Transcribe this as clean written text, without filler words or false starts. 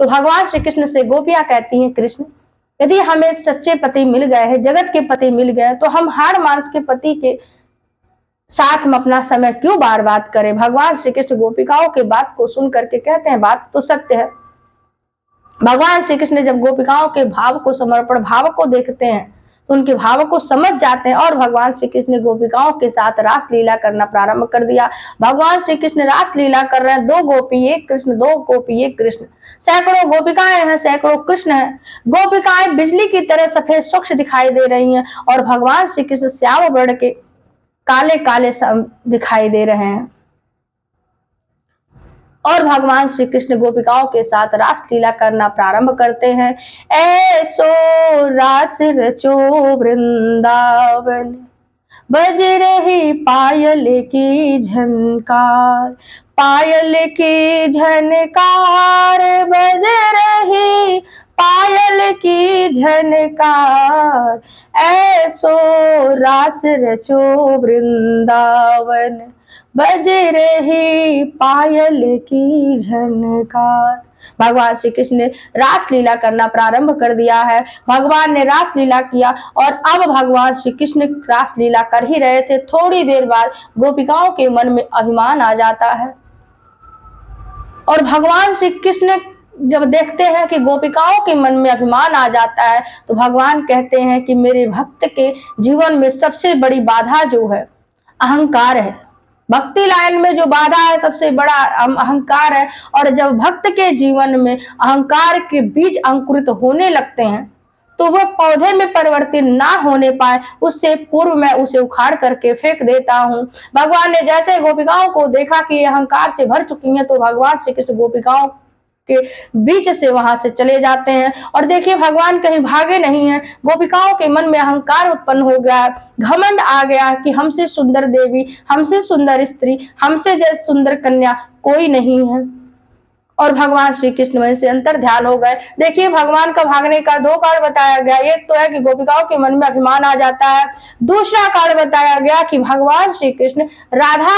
तो भगवान श्री कृष्ण से गोपियां कहती हैं, कृष्ण यदि हमें सच्चे पति मिल गए हैं, जगत के पति मिल गए, तो हम हाड़ मांस के पति के साथ में अपना समय क्यों बर्बाद करें। भगवान श्री कृष्ण गोपिकाओं के बात को सुन करके कहते हैं, बात तो सत्य है। भगवान श्री कृष्ण जब गोपिकाओं के भाव को, समर्पण भाव को देखते हैं तो उनके भाव को समझ जाते हैं और भगवान श्री कृष्ण ने गोपिकाओं के साथ रास लीला करना प्रारंभ कर दिया। भगवान श्री कृष्ण रास लीला कर रहे हैं, 2 गोपी 1 कृष्ण, 2 गोपी 1 कृष्ण, सैकड़ों गोपिकाएं हैं, सैकड़ों कृष्ण हैं। गोपिकाएं बिजली की तरह सफेद स्वच्छ दिखाई दे रही हैं और भगवान श्री कृष्ण श्याम वर्ण के काले काले दिखाई दे रहे हैं। और भगवान श्री कृष्ण गोपिकाओं के साथ रास लीला करना प्रारंभ करते हैं। ऐसो रास रचो वृंदावन, बज रही पायल की झनकार, पायल की झनकार, बज रही पायल की झनकार, ऐसो रास रचो वृंदावन, बज रही पायल की झनकार। भगवान श्री कृष्ण ने रास लीला करना प्रारंभ कर दिया है। भगवान ने रास लीला किया और अब भगवान श्री कृष्ण रास लीला कर ही रहे थे। थोड़ी देर बाद गोपिकाओं के मन में अभिमान आ जाता है और भगवान श्री कृष्ण जब देखते हैं कि गोपिकाओं के मन में अभिमान आ जाता है तो भगवान कहते हैं कि मेरे भक्त के जीवन में सबसे बड़ी बाधा जो है अहंकार है। भक्ति लाइन में जो बाधा है सबसे बड़ा अहंकार है। और जब भक्त के जीवन में अहंकार के बीज अंकुरित होने लगते हैं तो वह पौधे में परिवर्तित ना होने पाए, उससे पूर्व मैं उसे उखाड़ करके फेंक देता हूँ। भगवान ने जैसे गोपिकाओं को देखा कि अहंकार से भर चुकी हैं तो भगवान श्री कृष्ण गोपिकाओं के बीच से वहां से चले जाते हैं। और देखिए भगवान कहीं भागे नहीं हैं। गोपिकाओं के मन में अहंकार उत्पन्न हो गया, घमंड आ गया कि हमसे सुंदर देवी, हमसे सुंदर स्त्री, हमसे जैसे सुंदर कन्या कोई नहीं है। और भगवान श्री कृष्ण वहीं से अंतर ध्यान हो गए। देखिए भगवान का भागने का 2 कारण बताया गया। एक तो है कि गोपिकाओं के मन में अभिमान आ जाता है, दूसरा कारण बताया गया कि भगवान श्री कृष्ण राधा